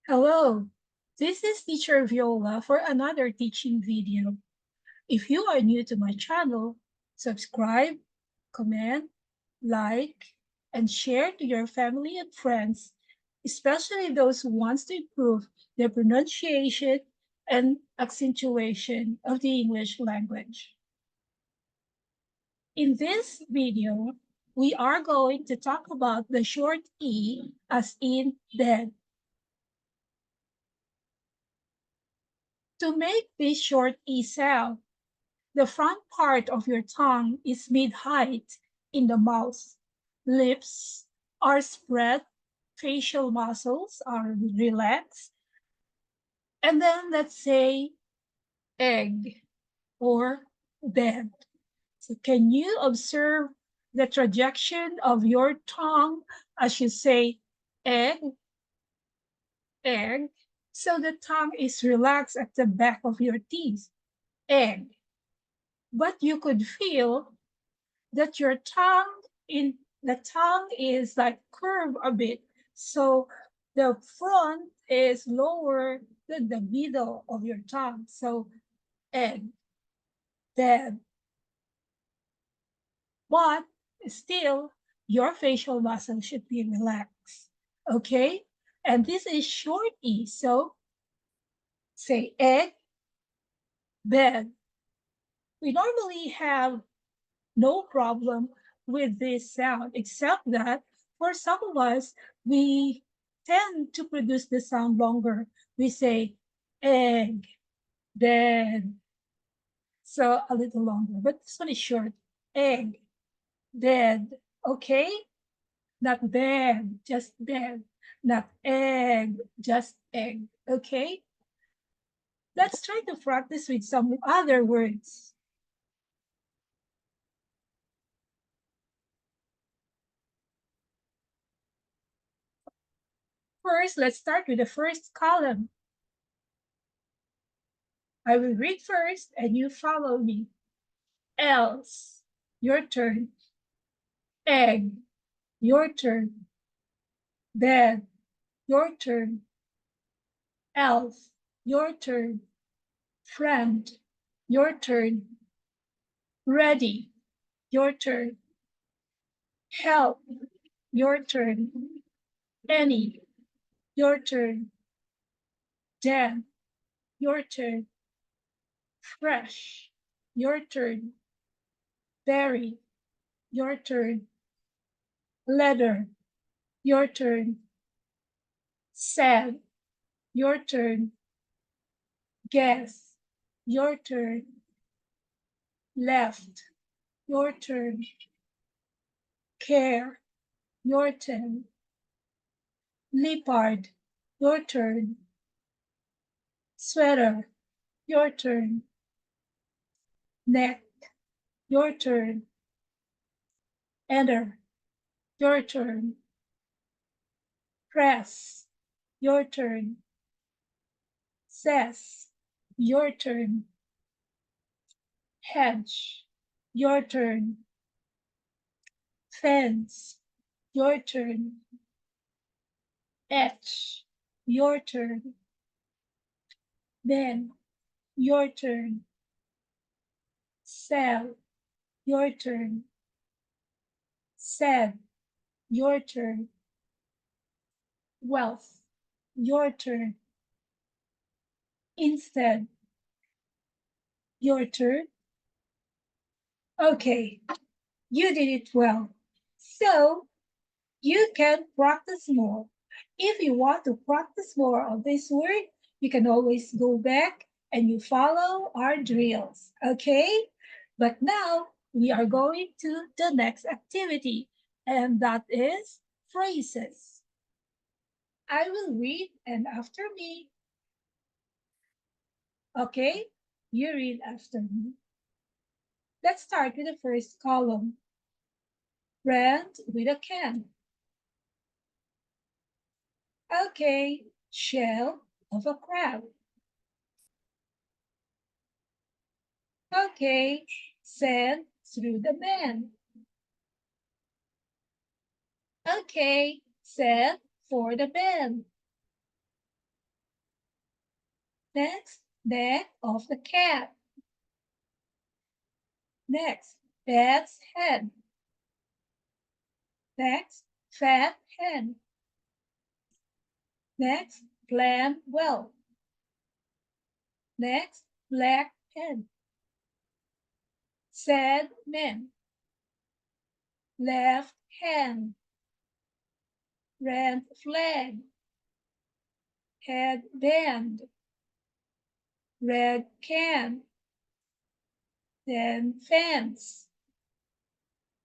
Hello, this is Teacher Viola for another teaching video. If you are new to my channel, subscribe, comment, like, and share to your family and friends, especially those who wants to improve their pronunciation and accentuation of the English language. In this video, we are going to talk about the short E as in bed. To make this short E sound, the front part of your tongue is mid-height in the mouth. Lips are spread, facial muscles are relaxed. And then let's say egg or bed. So can you observe the trajectory of your tongue as you say egg, egg? So the tongue is relaxed at the back of your teeth, egg. But you could feel that your tongue in the tongue is like curved a bit. So the front is lower than the middle of your tongue. So and then, but still your facial muscle should be relaxed. Okay? And this is short E. So say egg, bed. We normally have no problem with this sound, except that for some of us, we tend to produce the sound longer. We say egg, then, so a little longer, but this one is short. Egg, dead, okay? Not bed, just bed. Not egg, just egg, okay? Let's try to practice with some other words. First, let's start with the first column. I will read first and you follow me. Else, your turn. Egg, your turn. Bed, your turn. Elf, your turn. Friend, your turn. Ready, your turn. Help, your turn. Any, your turn. Dan, your turn. Fresh, your turn. Berry, your turn. Leather, your turn. Sad, your turn. Guess, your turn. Left, your turn. Care, your turn. Leopard, your turn. Sweater, your turn. Neck, your turn. Enter, your turn. Press, your turn. Says, your turn. Hedge, your turn. Fence, your turn. Etch, your turn. Then, your turn. Sell, your turn. Said, your turn. Wealth, your turn. Instead, your turn. Okay, you did it well. So you can practice more. If you want to practice more of this word, you can always go back and you follow our drills, okay? But now we are going to the next activity, and that is phrases. I will read, and after me, okay? You read after me. Let's start with the first column. Friend with a can. Okay, shell of a crab. Okay, sand through the man. Okay, sand for the man. Next, neck of the cat. Next, bat's head. Next, fat hen. Next, plan well. Next, black pen. Sad man. Left hand. Red flag. Headband. Red can. Then fence.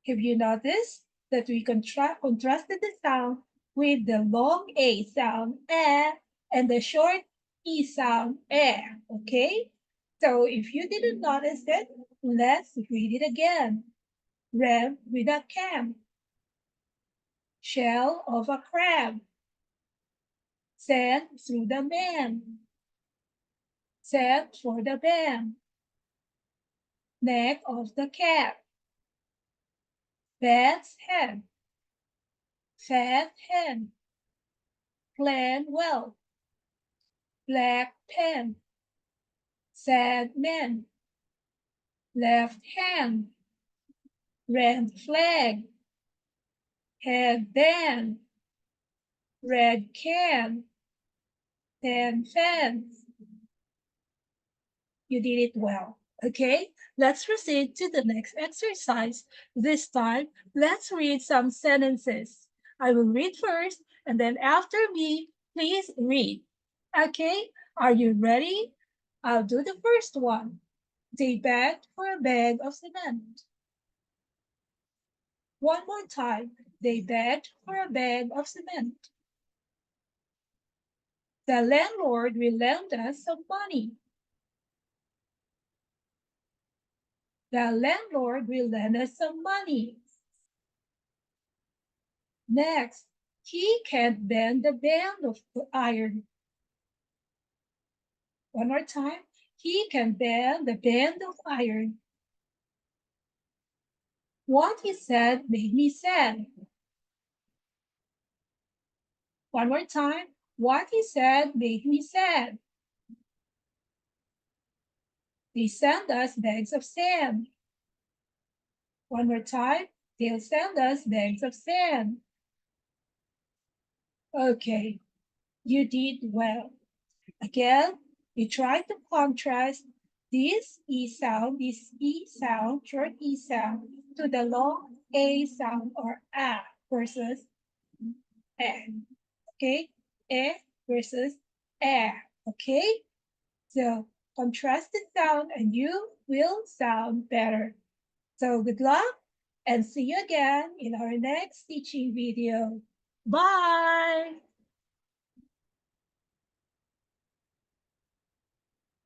Have you noticed that we contrasted the sound with the long A sound, and the short E sound, okay? So if you didn't notice it, let's read it again. Rev with a cam. Shell of a crab. Send through the man. Set for the band. Neck of the cat. Bat's head. Fat hen. Plan well. Black pen. Sad man. Left hand. Red flag. Headband. Red can. Then fence. You did it well. Okay, let's proceed to the next exercise. This time, let's read some sentences. I will read first, and then after me, please read. Okay, are you ready? I'll do the first one. They begged for a bag of cement. One more time. They begged for a bag of cement. The landlord will lend us some money. The landlord will lend us some money. Next, he can't bend the band of iron. One more time. He can bend the band of iron. What he said made me sad. One more time. What he said made me sad. They send us bags of sand. One more time. They'll send us bags of sand. Okay, you did well. Again, we try to contrast this E sound, short E sound, to the long A sound or A versus E. Okay, E versus E. Okay, so contrast the sound and you will sound better. So good luck and see you again in our next teaching video. Bye!